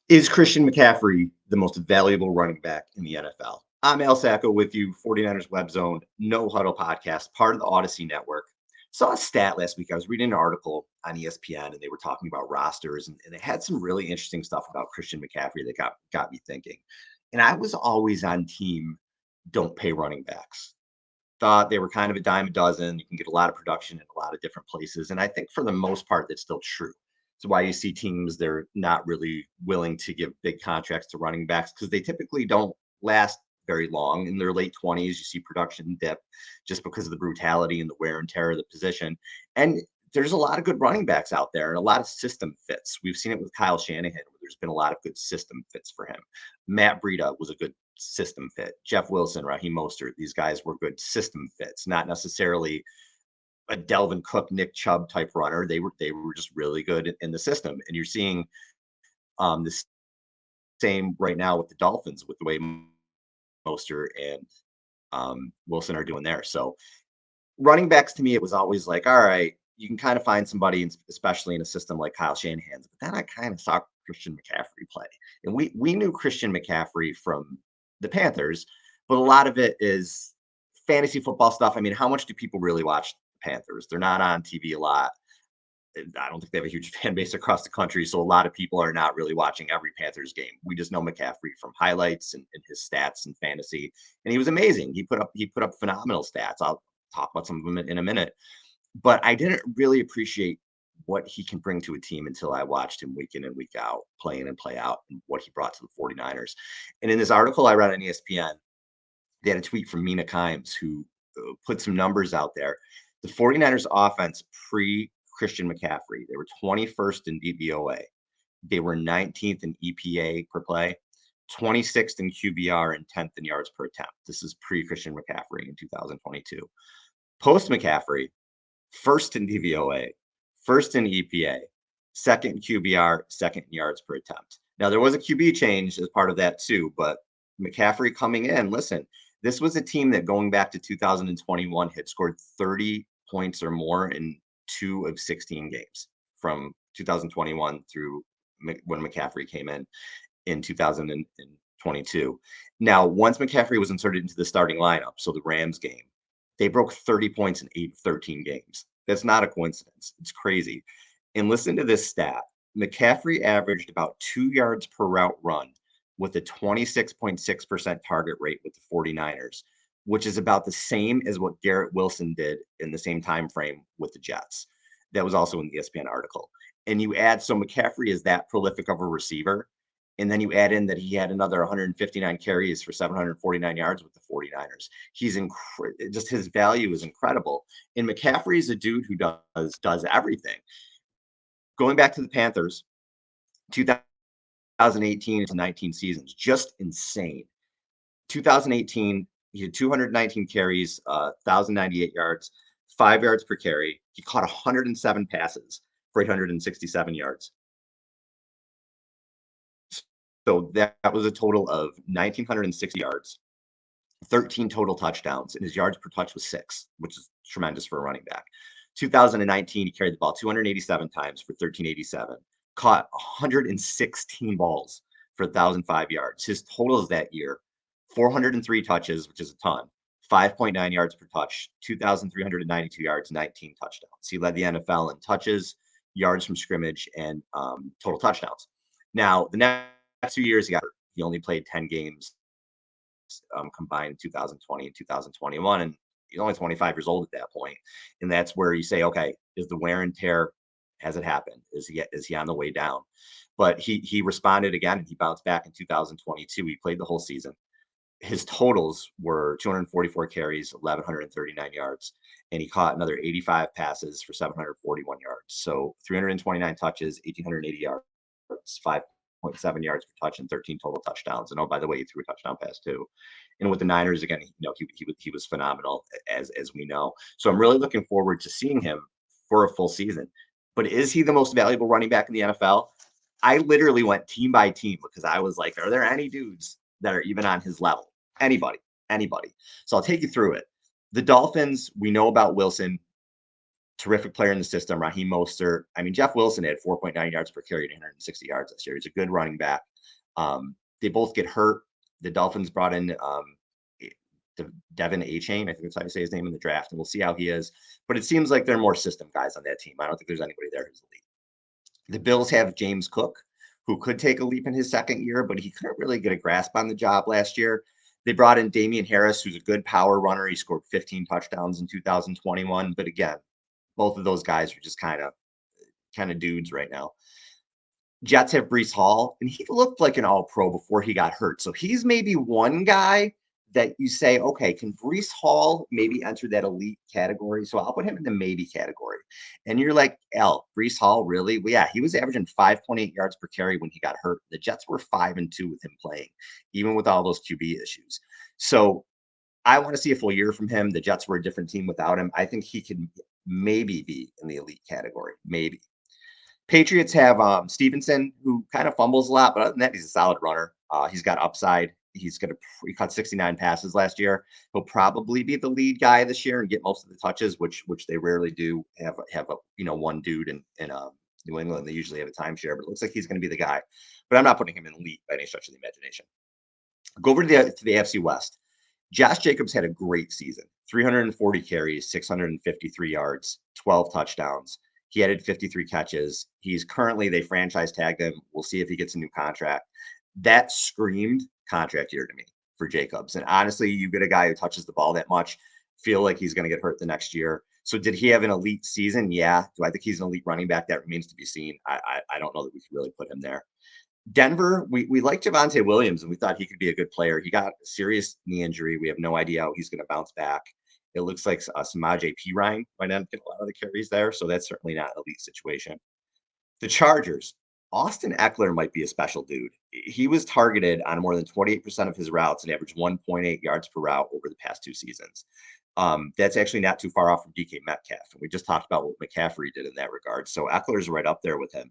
Is Christian McCaffrey the most valuable running back in the NFL? I'm Al Sacco with you, 49ers Web Zone, No Huddle podcast, part of the Odyssey Network. Saw a stat last week. I was reading an article on ESPN and they were talking about rosters and they had some really interesting stuff about Christian McCaffrey that got me thinking. And I was always on team don't pay running backs. Thought they were kind of a dime a dozen. You can get a lot of production in a lot of different places. And I think for the most part, that's still true. It's why you see teams, they're not really willing to give big contracts to running backs because they typically don't last very long. In their late 20s, you see production dip just because of the brutality and the wear and tear of the position. And there's a lot of good running backs out there and a lot of system fits. We've seen it with Kyle Shanahan, where there's been a lot of good system fits for him. Matt Breida was a good system fit. Jeff Wilson, Raheem Mostert, these guys were good system fits, not necessarily a Delvin Cook, Nick Chubb type runner. They were just really good in the system. And you're seeing the same right now with the Dolphins with the way Mostert and Wilson are doing there. So running backs to me, it was always like, all right, you can kind of find somebody, especially in a system like Kyle Shanahan's. But then I kind of saw Christian McCaffrey play, and we knew Christian McCaffrey from the Panthers, but a lot of it is fantasy football stuff. I mean, how much do people really watch the Panthers? They're not on TV a lot. I don't think they have a huge fan base across the country, so a lot of people are not really watching every Panthers game. We just know McCaffrey from highlights and his stats and fantasy, and he was amazing. He put up phenomenal stats. I'll talk about some of them in a minute, but I didn't really appreciate what he can bring to a team until I watched him week in and week out, play in and play out, and what he brought to the 49ers. And in this article I read on ESPN, they had a tweet from Mina Kimes who put some numbers out there. The 49ers offense pre Christian McCaffrey, they were 21st in DVOA. They were 19th in EPA per play, 26th in QBR, and 10th in yards per attempt. This is pre Christian McCaffrey in 2022. Post McCaffrey, first in DVOA, first in EPA, second QBR, second in yards per attempt. Now, there was a QB change as part of that too, but McCaffrey coming in, listen, this was a team that going back to 2021 had scored 30 points or more in 2 of 16 games from 2021 through when McCaffrey came in 2022. Now, once McCaffrey was inserted into the starting lineup, so the Rams game, they broke 30 points in 8 of 13 games. That's not a coincidence. It's crazy. And listen to this stat. McCaffrey averaged about 2 yards per route run with a 26.6% target rate with the 49ers, which is about the same as what Garrett Wilson did in the same time frame with the Jets. That was also in the ESPN article. And you add, so McCaffrey is that prolific of a receiver. And then you add in that he had another 159 carries for 749 yards with the 49ers. He's just his value is incredible. And McCaffrey is a dude who does everything. Going back to the Panthers, 2018 to 19 seasons, just insane. 2018, he had 219 carries, 1,098 yards, 5 yards per carry. He caught 107 passes for 867 yards. So that was a total of 1,960 yards, 13 total touchdowns, and his yards per touch was 6, which is tremendous for a running back. 2019, he carried the ball 287 times for 1,387, caught 116 balls for 1,005 yards. His totals that year, 403 touches, which is a ton, 5.9 yards per touch, 2,392 yards, 19 touchdowns. He led the NFL in touches, yards from scrimmage, and total touchdowns. Now, the next 2 years, he only played 10 games combined in 2020 and 2021, and he's only 25 years old at that point. And that's where you say, okay, is the wear and tear, has it happened? Is he on the way down? But he responded again and he bounced back in 2022. He played the whole season. His totals were 244 carries, 1,139 yards, and he caught another 85 passes for 741 yards. So 329 touches, 1,880 yards, 5.7 yards per touch, and 13 total touchdowns. And oh, by the way, he threw a touchdown pass too. And with the Niners, again, he was phenomenal, as we know. So I'm really looking forward to seeing him for a full season. But is he the most valuable running back in the NFL? I literally went team by team because I was like, are there any dudes that are even on his level? Anybody. So I'll take you through it. The Dolphins, we know about Wilson. terrific player in the system. Raheem Mostert. I mean, Jeff Wilson had 4.9 yards per carry and 160 yards this year. He's a good running back. They both get hurt. The Dolphins brought in Devin A-Chain, I think that's how you say his name, in the draft, and we'll see how he is. But it seems like they're more system guys on that team. I don't think there's anybody there who's elite. The Bills have James Cook, who could take a leap in his second year, but he couldn't really get a grasp on the job last year. They brought in Damian Harris, who's a good power runner. He scored 15 touchdowns in 2021. But again, both of those guys are just kind of dudes right now. Jets have Breece Hall, and he looked like an all-pro before he got hurt. So he's maybe one guy that you say, okay, can Breece Hall maybe enter that elite category? So I'll put him in the maybe category. And you're like, Breece Hall, really? Well, yeah, he was averaging 5.8 yards per carry when he got hurt. The Jets were 5-2 with him playing, even with all those QB issues. So I want to see a full year from him. The Jets were a different team without him. I think he could maybe be in the elite category, maybe. Patriots have Stevenson, who kind of fumbles a lot, but other than that, he's a solid runner. He's got upside. He caught 69 passes last year. He'll probably be the lead guy this year and get most of the touches, which they rarely do. Have a one dude in New England. They usually have a timeshare, but it looks like he's going to be the guy. But I'm not putting him in elite by any stretch of the imagination. Go over to the AFC West. Josh Jacobs had a great season. 340 carries, 653 yards, 12 touchdowns. He added 53 catches. He's currently, they franchise tagged him. We'll see if he gets a new contract. That screamed contract year to me for Jacobs. And honestly, you get a guy who touches the ball that much, feel like he's going to get hurt the next year. So did he have an elite season? Yeah. Do I think he's an elite running back? That remains to be seen. I don't know that we can really put him there. Denver, we like Javonte Williams, and we thought he could be a good player. He got a serious knee injury. We have no idea how he's going to bounce back. It looks like Samaje Perine might not get a lot of the carries there, so that's certainly not an elite situation. The Chargers, Austin Eckler might be a special dude. He was targeted on more than 28% of his routes and averaged 1.8 yards per route over the past 2 seasons. That's actually not too far off from DK Metcalf. And we just talked about what McCaffrey did in that regard. So Eckler's right up there with him.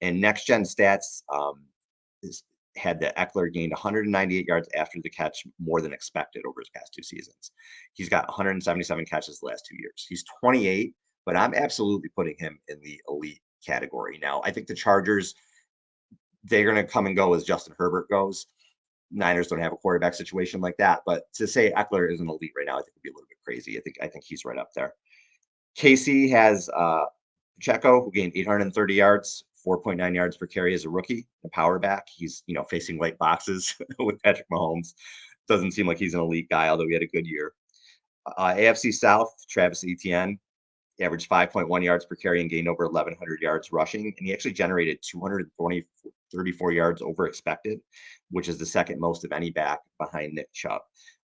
And next gen stats had the Eckler gained 198 yards after the catch, more than expected over his past 2 seasons. He's got 177 catches the last 2 years. He's 28, but I'm absolutely putting him in the elite category. Now, I think the Chargers, they're going to come and go as Justin Herbert goes. Niners don't have a quarterback situation like that, but to say Eckler is an elite right now, I think would be a little bit crazy. I think he's right up there. KC has Pacheco, who gained 830 yards, 4.9 yards per carry as a rookie, a power back. He's facing white boxes with Patrick Mahomes. Doesn't seem like he's an elite guy, although he had a good year. AFC South, Travis Etienne averaged 5.1 yards per carry and gained over 1,100 yards rushing, and he actually generated 234 yards over expected, which is the second most of any back behind Nick Chubb.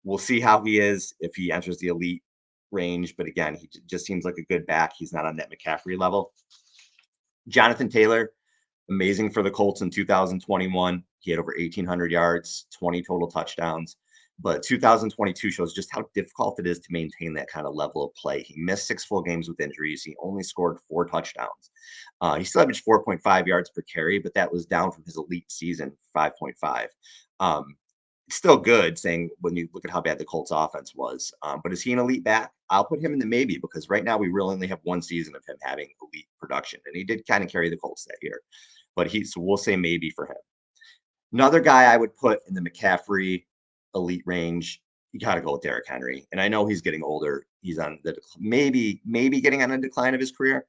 We'll see how he is if he enters the elite range, but again, he just seems like a good back. He's not on that McCaffrey level. Jonathan Taylor, amazing for the Colts in 2021. He had over 1,800 yards, 20 total touchdowns. But 2022 shows just how difficult it is to maintain that kind of level of play. He missed 6 full games with injuries. He only scored 4 touchdowns. He still averaged 4.5 yards per carry, but that was down from his elite season, 5.5. It's still good, saying when you look at how bad the Colts offense was. But is he an elite back? I'll put him in the maybe, because right now we really only have 1 season of him having elite production, and he did kind of carry the Colts that year. But so we'll say maybe for him. Another guy I would put in the McCaffrey elite range, you got to go with Derrick Henry. And I know he's getting older. He's on the maybe getting on a decline of his career,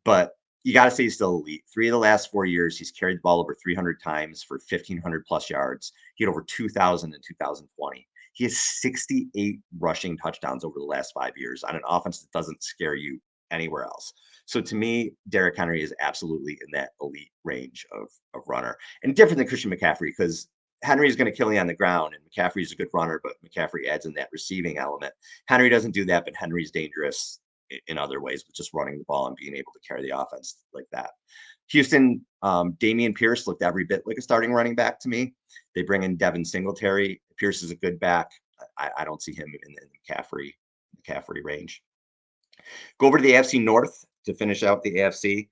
but you got to say he's still elite. 3 of the last 4 years, he's carried the ball over 300 times for 1,500 plus yards. He had over 2,000 in 2020. He has 68 rushing touchdowns over the last 5 years on an offense that doesn't scare you anywhere else. So to me, Derrick Henry is absolutely in that elite range of runner, and different than Christian McCaffrey, because Henry is going to kill you on the ground, and McCaffrey is a good runner, but McCaffrey adds in that receiving element. Henry doesn't do that, but Henry's dangerous in other ways, with just running the ball and being able to carry the offense like that. Houston, Dameon Pierce looked every bit like a starting running back to me. They bring in Devin Singletary. Pierce is a good back. I don't see him in the McCaffrey range. Go over to the AFC North to finish out the AFC.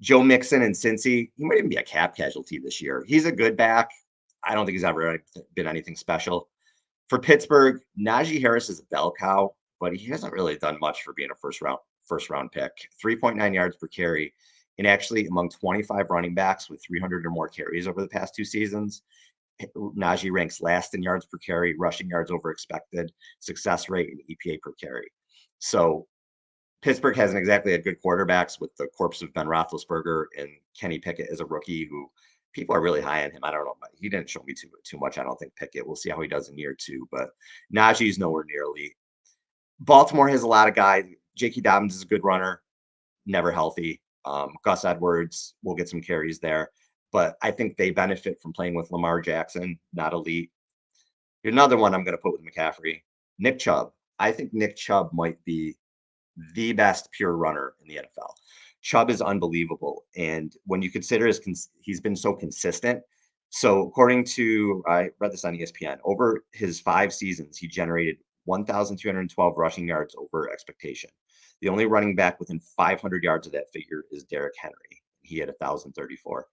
Joe Mixon and Cincy, he might even be a cap casualty this year. He's a good back. I don't think he's ever been anything special. For Pittsburgh, Najee Harris is a bell cow, but he hasn't really done much for being a first round pick, 3.9 yards per carry. And actually, among 25 running backs with 300 or more carries over the past 2 seasons, Najee ranks last in yards per carry, rushing yards over expected, success rate, and EPA per carry. So Pittsburgh hasn't exactly had good quarterbacks with the corpse of Ben Roethlisberger and Kenny Pickett as a rookie who people are really high on him. I don't know. He didn't show me too much. I don't think Pickett. We'll see how he does in year 2, but Najee's nowhere near elite. Baltimore has a lot of guys. J.K. Dobbins is a good runner, never healthy. Gus Edwards will get some carries there, but I think they benefit from playing with Lamar Jackson, not elite. Another one I'm going to put with McCaffrey, Nick Chubb. I think Nick Chubb might be the best pure runner in the NFL. Chubb is unbelievable. And when you consider he's been so consistent. So according to, I read this on ESPN, over his 5 seasons, he generated 1,212 rushing yards over expectation. The only running back within 500 yards of that figure is Derrick Henry. He had 1,034.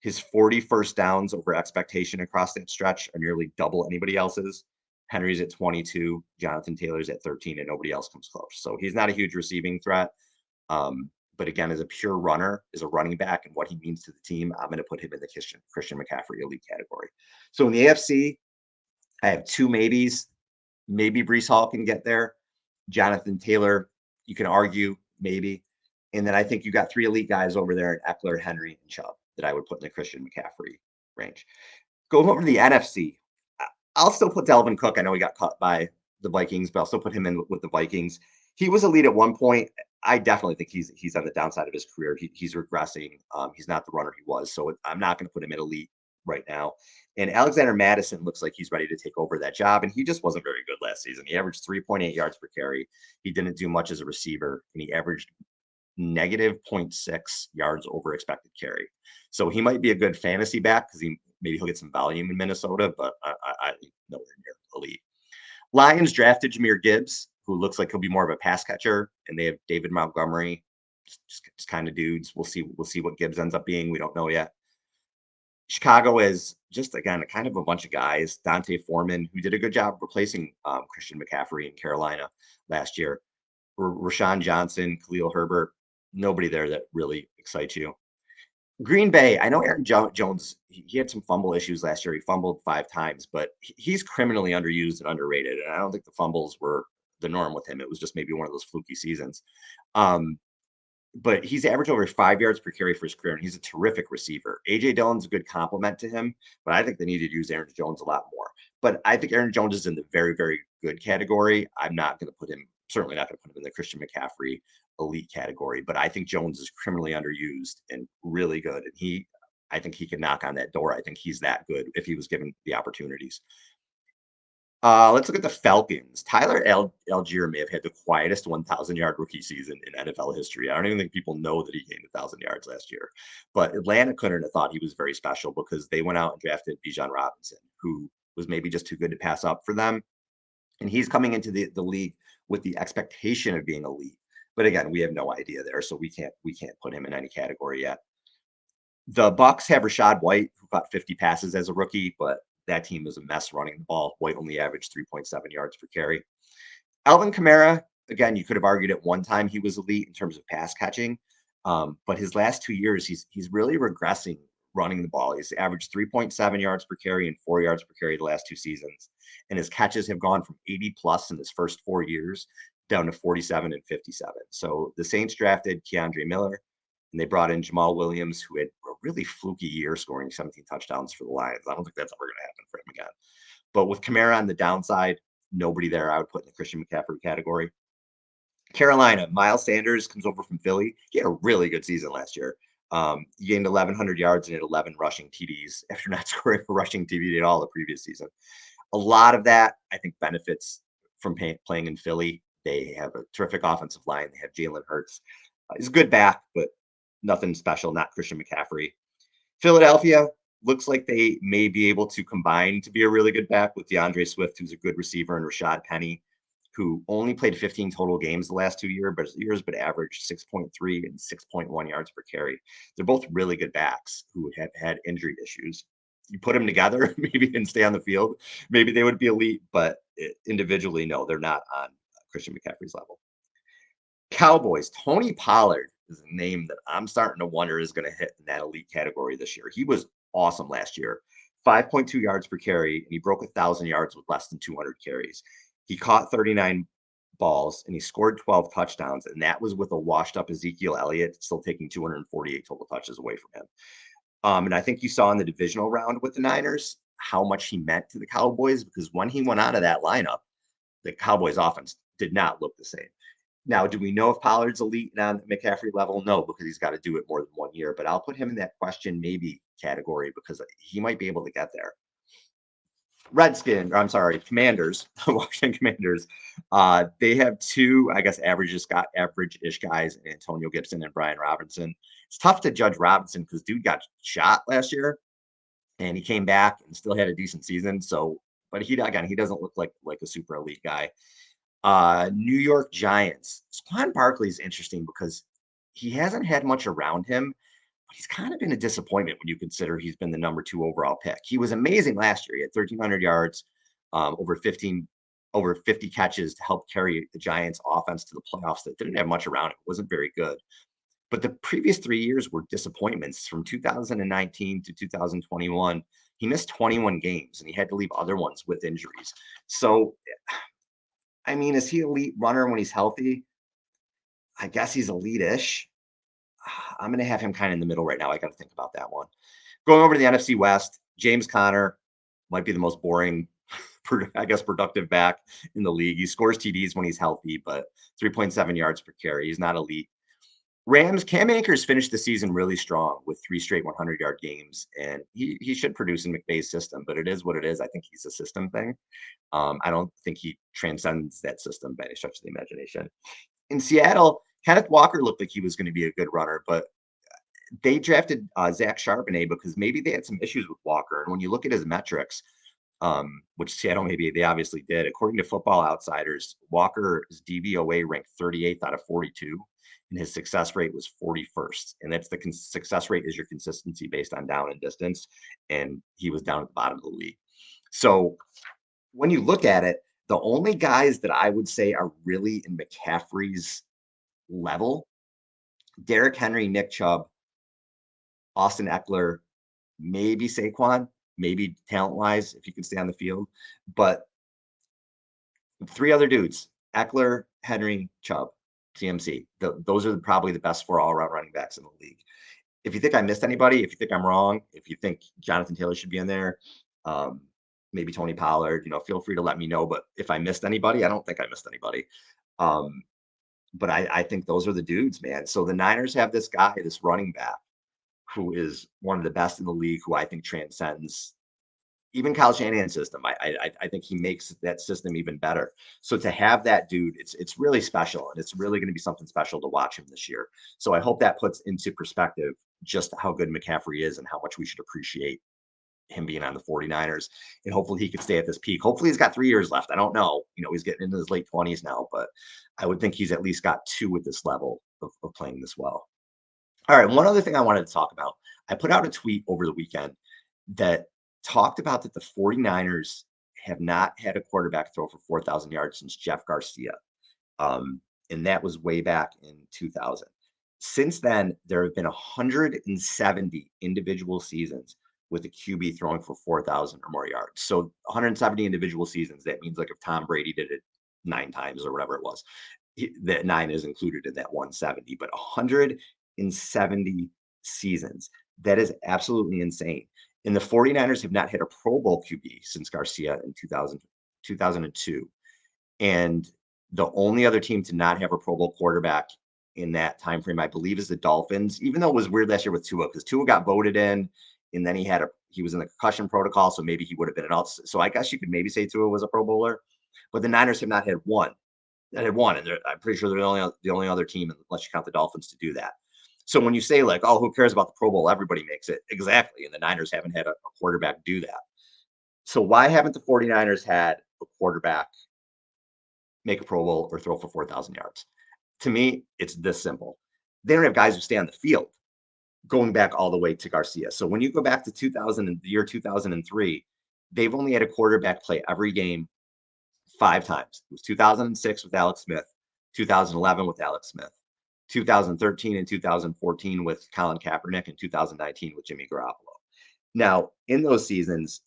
His 40 first downs over expectation across that stretch are nearly double anybody else's. Henry's at 22, Jonathan Taylor's at 13, and nobody else comes close. So he's not a huge receiving threat. But again, as a pure runner, as a running back, and what he means to the team, I'm going to put him in the Christian McCaffrey elite category. So in the AFC, I have 2 maybes. Maybe Breece Hall can get there. Jonathan Taylor, you can argue, maybe. And then I think you got 3 elite guys over there in Eckler, Henry, and Chubb that I would put in the Christian McCaffrey range. Go over to the NFC. I'll still put Dalvin Cook. I know he got cut by the Vikings, but I'll still put him in with the Vikings. He was elite at one point. I definitely think he's on the downside of his career. He's regressing. He's not the runner he was. So I'm not going to put him at elite right now. And Alexander Madison looks like he's ready to take over that job. And he just wasn't very good last season. He averaged 3.8 yards per carry. He didn't do much as a receiver, and he averaged negative 0.6 yards over expected carry. So he might be a good fantasy back because maybe he'll get some volume in Minnesota, but I nowhere near elite. Lions drafted Jahmyr Gibbs, who looks like he'll be more of a pass catcher, and they have David Montgomery, just kind of dudes. We'll see what Gibbs ends up being. We don't know yet. Chicago is just, again, kind of a bunch of guys. Dante Foreman, who did a good job replacing Christian McCaffrey in Carolina last year. Rashawn Johnson, Khalil Herbert, nobody there that really excites you. Green Bay, I know Aaron Jones, he had some fumble issues last year. He fumbled 5 times, but he's criminally underused and underrated. And I don't think the fumbles were the norm with him. It was just maybe one of those fluky seasons. But he's averaged over 5 yards per carry for his career, and he's a terrific receiver. A.J. Dillon's a good compliment to him, but I think they need to use Aaron Jones a lot more. But I think Aaron Jones is in the very, very good category. I'm not going to put him, certainly not going to put him in the Christian McCaffrey elite category, but I think Jones is criminally underused and really good. And I think he can knock on that door. I think he's that good if he was given the opportunities. Let's look at the Falcons. Tyler Algier may have had the quietest 1,000-yard rookie season in NFL history. I don't even think people know that he gained 1,000 yards last year. But Atlanta couldn't have thought he was very special because they went out and drafted Bijan Robinson, who was maybe just too good to pass up for them. And he's coming into the league with the expectation of being elite. But again, we have no idea there, so we can't put him in any category yet. The Bucks have Rachaad White, who caught 50 passes as a rookie, but that team is a mess running the ball. White only averaged 3.7 yards per carry. Alvin Kamara, again, you could have argued at one time he was elite in terms of pass catching, but his last 2 years, he's really regressing running the ball. He's averaged 3.7 yards per carry and 4 yards per carry the last 2 seasons, and his catches have gone from 80 plus in his first 4 years down to 47 and 57. So the Saints drafted Keandre Miller, and they brought in Jamal Williams, who had a really fluky year scoring 17 touchdowns for the Lions. I don't think that's ever going to happen for him again. But with Kamara on the downside, nobody there I would put in the Christian McCaffrey category. Carolina, Miles Sanders comes over from Philly. He had a really good season last year. He gained 1,100 yards and had 11 rushing TDs after not scoring a rushing TD at all the previous season. A lot of that, I think, benefits from playing in Philly. They have a terrific offensive line. They have Jalen Hurts. He's a good back, but nothing special, not Christian McCaffrey. Philadelphia looks like they may be able to combine to be a really good back with DeAndre Swift, who's a good receiver, and Rashad Penny, who only played 15 total games the last 2 years, but averaged 6.3 and 6.1 yards per carry. They're both really good backs who have had injury issues. You put them together, maybe and stay on the field, maybe they would be elite, but individually, no, they're not on Christian McCaffrey's level. Cowboys, Tony Pollard is a name that I'm starting to wonder is going to hit in that elite category this year. He was awesome last year, 5.2 yards per carry, and he broke 1,000 yards with less than 200 carries. He caught 39 balls and he scored 12 touchdowns, and that was with a washed up Ezekiel Elliott still taking 248 total touches away from him. And I think you saw in the divisional round with the Niners how much he meant to the Cowboys, because when he went out of that lineup, the Cowboys offense did not look the same. Now, do we know if Pollard's elite and on the McCaffrey level? No, because he's got to do it more than 1 year. But I'll put him in that question maybe category because he might be able to get there. Commanders, Washington Commanders. They have two, I guess, average-ish guys, Antonio Gibson and Brian Robinson. It's tough to judge Robinson because dude got shot last year, and he came back and still had a decent season. So, but he doesn't look like a super elite guy. New York Giants. Saquon Barkley is interesting because he hasn't had much around him, but he's kind of been a disappointment when you consider he's been the number 2 overall pick. He was amazing last year. He had 1,300 yards, over 50 catches to help carry the Giants offense to the playoffs that didn't have much around it. It wasn't very good. But the previous 3 years were disappointments from 2019 to 2021. He missed 21 games and he had to leave other ones with injuries. So, I mean, is he elite runner when he's healthy? I guess he's elite-ish. I'm going to have him kind of in the middle right now. I got to think about that one. Going over to the NFC West, James Conner might be the most boring, I guess, productive back in the league. He scores TDs when he's healthy, but 3.7 yards per carry. He's not elite. Rams, Cam Akers finished the season really strong with 3 straight 100-yard games, and he should produce in McVay's system, but it is what it is. I think he's a system thing. I don't think he transcends that system by any stretch of the imagination. In Seattle, Kenneth Walker looked like he was going to be a good runner, but they drafted Zach Charbonnet because maybe they had some issues with Walker. And when you look at his metrics, which Seattle maybe they obviously did, according to Football Outsiders, Walker's DVOA ranked 38th out of 42, and his success rate was 41st. And that's the success rate is your consistency based on down and distance, and he was down at the bottom of the league. So when you look at it, the only guys that I would say are really in McCaffrey's level, Derrick Henry, Nick Chubb, Austin Eckler, maybe Saquon, maybe talent-wise, if you can stay on the field. But 3 other dudes, Eckler, Henry, Chubb, CMC. Those are probably the best 4 all-around running backs in the league. If you think I missed anybody, if you think I'm wrong, if you think Jonathan Taylor should be in there, maybe Tony Pollard, feel free to let me know. But if I missed anybody, I don't think I missed anybody. But I think those are the dudes, man. So the Niners have this guy, this running back, who is one of the best in the league, who I think transcends even Kyle Shanahan's system. I think he makes that system even better. So to have that dude, it's really special, and it's really going to be something special to watch him this year. So I hope that puts into perspective just how good McCaffrey is and how much we should appreciate him being on the 49ers, and hopefully he could stay at this peak. Hopefully he's got 3 years left. I don't know. He's getting into his late 20s now, but I would think he's at least got 2 at this level of playing this well. All right, one other thing I wanted to talk about. I put out a tweet over the weekend that talked about that the 49ers have not had a quarterback throw for 4,000 yards since Jeff Garcia. And that was way back in 2000. Since then, there have been 170 individual seasons with a QB throwing for 4,000 or more yards. So 170 individual seasons, that means like if Tom Brady did it 9 times or whatever it was, that 9 is included in that 170, but 170 seasons. That is absolutely insane. And the 49ers have not hit a Pro Bowl QB since Garcia in 2002. And the only other team to not have a Pro Bowl quarterback in that time frame, I believe, is the Dolphins, even though it was weird last year with Tua, because Tua got voted in, and then he was in the concussion protocol, so maybe he would have been an out. So I guess you could maybe say Tua was a Pro Bowler, but the Niners have not had one. And I'm pretty sure they're the only other team, unless you count the Dolphins, to do that. So when you say like, oh, who cares about the Pro Bowl? Everybody makes it. Exactly. And the Niners haven't had a quarterback do that. So why haven't the 49ers had a quarterback make a Pro Bowl or throw for 4,000 yards? To me, it's this simple. They don't have guys who stay on the field, going back all the way to Garcia. So when you go back to the year 2003, they've only had a quarterback play every game 5 times. It was 2006 with Alex Smith, 2011 with Alex Smith, 2013 and 2014 with Colin Kaepernick, and 2019 with Jimmy Garoppolo. Now, in those seasons,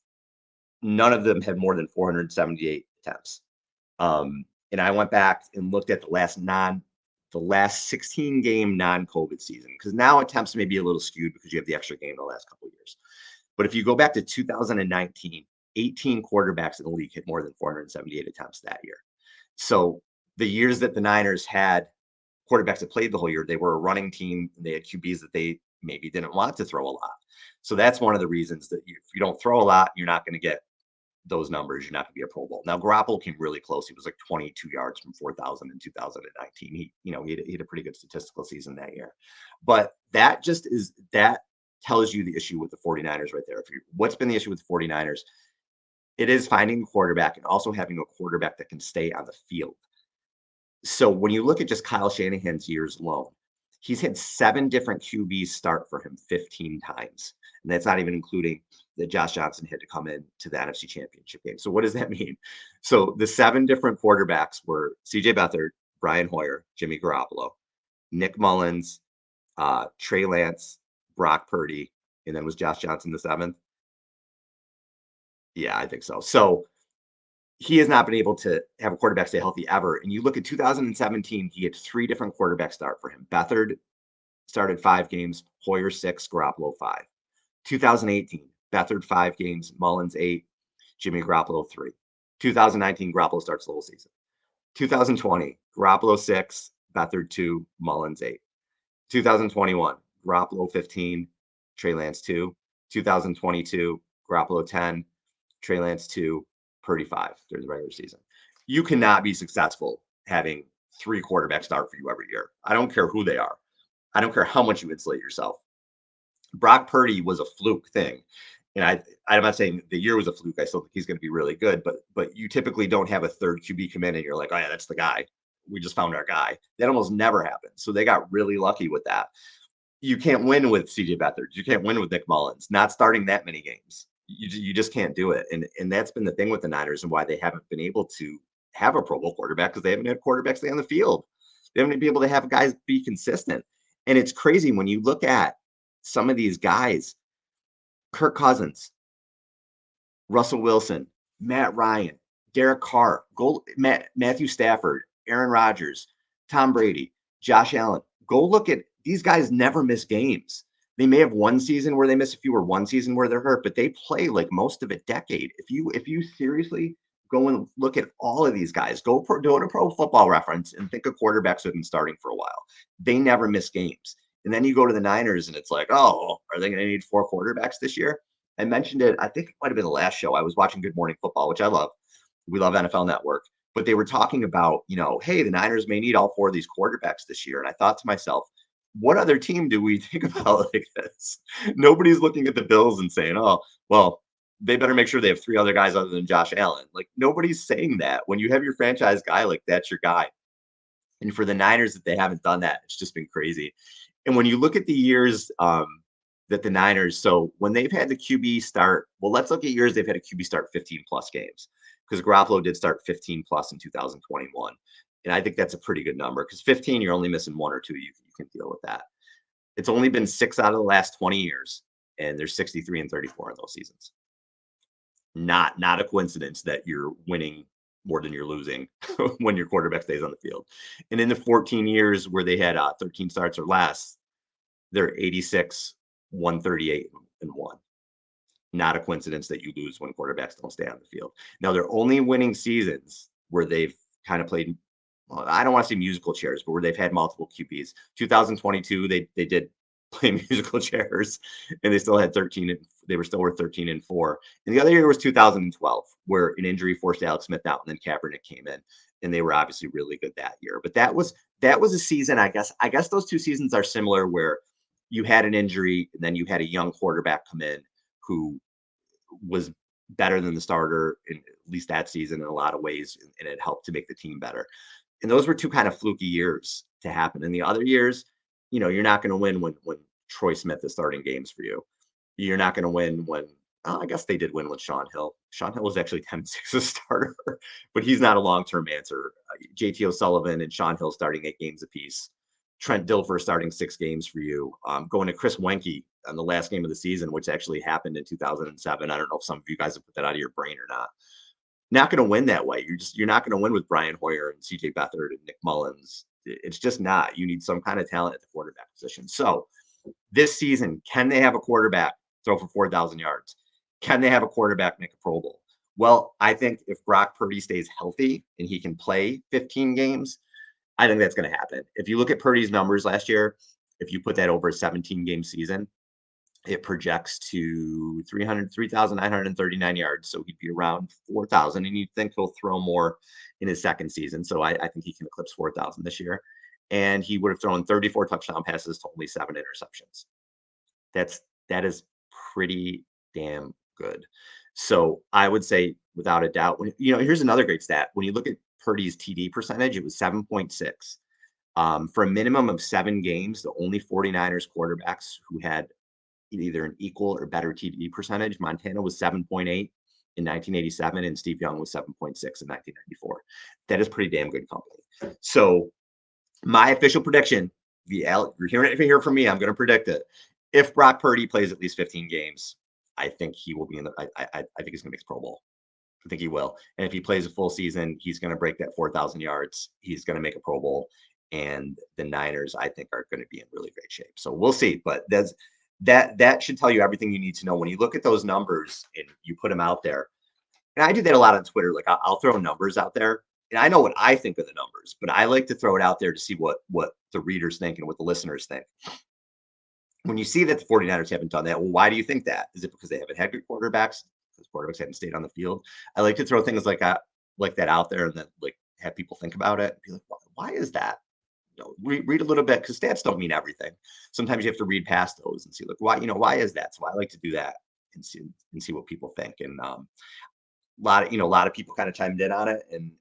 none of them had more than 478 attempts. And I went back and looked at the last 16 game non-COVID season, because now attempts may be a little skewed because you have the extra game the last couple of years. But if you go back to 2019, 18 quarterbacks in the league hit more than 478 attempts that year. So the years that the Niners had quarterbacks that played the whole year, they were a running team. They had QBs that they maybe didn't want to throw a lot. So that's one of the reasons that if you don't throw a lot, you're not going to get those numbers. You're not going to be a Pro Bowl. Now, Garoppolo came really close. He was like 22 yards from 4,000 in 2019. He had a pretty good statistical season that year. But that tells you the issue with the 49ers right there. What's been the issue with the 49ers? It is finding a quarterback and also having a quarterback that can stay on the field. So when you look at just Kyle Shanahan's years alone, he's had 7 different QBs start for him 15 times. And that's not even including that Josh Johnson had to come in to the NFC Championship game. So what does that mean? So the 7 different quarterbacks were CJ Beathard, Brian Hoyer, Jimmy Garoppolo, Nick Mullins, Trey Lance, Brock Purdy, and then was Josh Johnson the 7th? Yeah, I think so. So he has not been able to have a quarterback stay healthy ever. And you look at 2017, he had 3 different quarterbacks start for him. Beathard started 5 games, Hoyer 6, Garoppolo 5. 2018, Beathard 5 games, Mullins 8, Jimmy Garoppolo 3. 2019, Garoppolo starts the whole season. 2020, Garoppolo 6, Beathard 2, Mullins 8. 2021, Garoppolo 15, Trey Lance 2. 2022, Garoppolo 10, Trey Lance 2, Purdy 5 during the regular season. You cannot be successful having 3 quarterbacks start for you every year. I don't care who they are. I don't care how much you insulate yourself. Brock Purdy was a fluke thing. And I'm not saying the year was a fluke. I still think he's going to be really good, but you typically don't have a third QB come in and you're like, oh yeah, that's the guy. We just found our guy. That almost never happens. So they got really lucky with that. You can't win with CJ Beathard. You can't win with Nick Mullins, not starting that many games. You just can't do it. And that's been the thing with the Niners and why they haven't been able to have a Pro Bowl quarterback, because they haven't had quarterbacks stay on the field. They haven't been able to have guys be consistent. And it's crazy when you look at some of these guys, Kirk Cousins, Russell Wilson, Matt Ryan, Derek Carr, Matthew Stafford, Aaron Rodgers, Tom Brady, Josh Allen. Go look at these guys. Never miss games. They may have one season where they miss a few or one season where they're hurt, but they play like most of a decade. If you seriously go and look at all of these guys, go to Pro Football Reference and think of quarterbacks who've been starting for a while. They never miss games. And then you go to the Niners and it's like, oh, are they going to need 4 quarterbacks this year? I mentioned it. I think it might have been the last show. I was watching Good Morning Football, which I love. We love NFL Network. But they were talking about, hey, the Niners may need all 4 of these quarterbacks this year. And I thought to myself, what other team do we think about like this? Nobody's looking at the Bills and saying, oh, well, they better make sure they have 3 other guys other than Josh Allen. Like, nobody's saying that. When you have your franchise guy, like, that's your guy. And for the Niners, that they haven't done that, it's just been crazy. And when you look at the years that the Niners, so when they've had the QB start, well, let's look at years they've had a QB start 15 plus games, because Garoppolo did start 15 plus in 2021. And I think that's a pretty good number, because 15, you're only missing 1 or 2. You can deal with that. It's only been 6 out of the last 20 years, and there's 63 and 34 in those seasons. Not a coincidence that you're winning more than you're losing when your quarterback stays on the field. And in the 14 years where they had 13 starts or less, they're 86, 138, and 1. Not a coincidence that you lose when quarterbacks don't stay on the field. Now, they're only winning seasons where they've kind of played, well, I don't want to say musical chairs, but where they've had multiple QBs. 2022, they did play musical chairs, and they still had 13, and they were still worth 13 and 4. And the other year was 2012, where an injury forced Alex Smith out, and then Kaepernick came in, and they were obviously really good that year. But that was a season, I guess those 2 seasons are similar, where you had an injury, and then you had a young quarterback come in who was better than the starter in at least that season in a lot of ways, and it helped to make the team better. And those were 2 kind of fluky years to happen. In the other years, you're not going to win when Troy Smith is starting games for you. You're not going to win when I guess they did win with Sean Hill. Sean Hill was actually 10-6 as a starter, but he's not a long-term answer. JT O'Sullivan and Sean Hill starting 8 games apiece. Trent Dilfer starting 6 games for you. Going to Chris Wenke on the last game of the season, which actually happened in 2007. I don't know if some of you guys have put that out of your brain or not. Not going to win that way. You're not going to win with Brian Hoyer and CJ Beathard and Nick Mullins. It's just not. You need some kind of talent at the quarterback position. So this season, can they have a quarterback throw for 4,000 yards? Can they have a quarterback make a Pro Bowl? Well, I think if Brock Purdy stays healthy and he can play 15 games, I think that's going to happen. If you look at Purdy's numbers last year, if you put that over a 17-game season, it projects to 3,939 yards. So he'd be around 4,000. And you'd think he'll throw more in his second season. So I think he can eclipse 4,000 this year. And he would have thrown 34 touchdown passes to only 7 interceptions. That is pretty damn good. So I would say, without a doubt, here's another great stat. When you look at Purdy's TD percentage, it was 7.6. For a minimum of 7 games, the only 49ers quarterbacks who had either an equal or better TD percentage, Montana was 7.8 in 1987, and Steve Young was 7.6 in 1994. That is pretty damn good company. So my official prediction, you're hearing it here from me, I'm going to predict it. If Brock Purdy plays at least 15 games, I think he will be I think he's going to make the Pro Bowl. I think he will. And if he plays a full season, he's going to break that 4,000 yards. He's going to make a Pro Bowl. And the Niners, I think, are going to be in really great shape. So we'll see. But that should tell you everything you need to know. When you look at those numbers and you put them out there, and I do that a lot on Twitter. Like I'll throw numbers out there, and I know what I think of the numbers, but I like to throw it out there to see what the readers think and what the listeners think. When you see that the 49ers haven't done that, well, why do you think that? Is it because they haven't had good quarterbacks? Because quarterbacks haven't stayed on the field? I like to throw things like that out there and then like have people think about it and be like, why is that? Read a little bit, because stats don't mean everything. Sometimes you have to read past those and see, like, why is that? So I like to do that and see what people think. And a lot of people kind of chimed in on it, and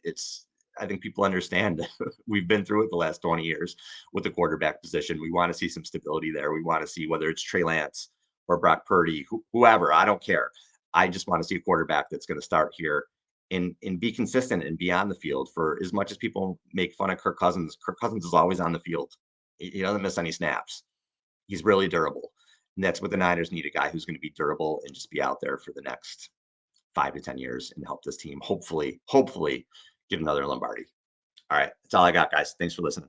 I think people understand. We've been through it the last 20 years with the quarterback position. We want to see some stability there. We want to see whether it's Trey Lance or Brock Purdy, whoever. I don't care. I just want to see a quarterback that's going to start here and be consistent and be on the field. For as much as people make fun of Kirk Cousins is always on the field. He doesn't miss any snaps. He's really durable. And that's what the Niners need, a guy who's going to be durable and just be out there for the next 5 to 10 years and help this team hopefully get another Lombardi. All right. That's all I got, guys. Thanks for listening.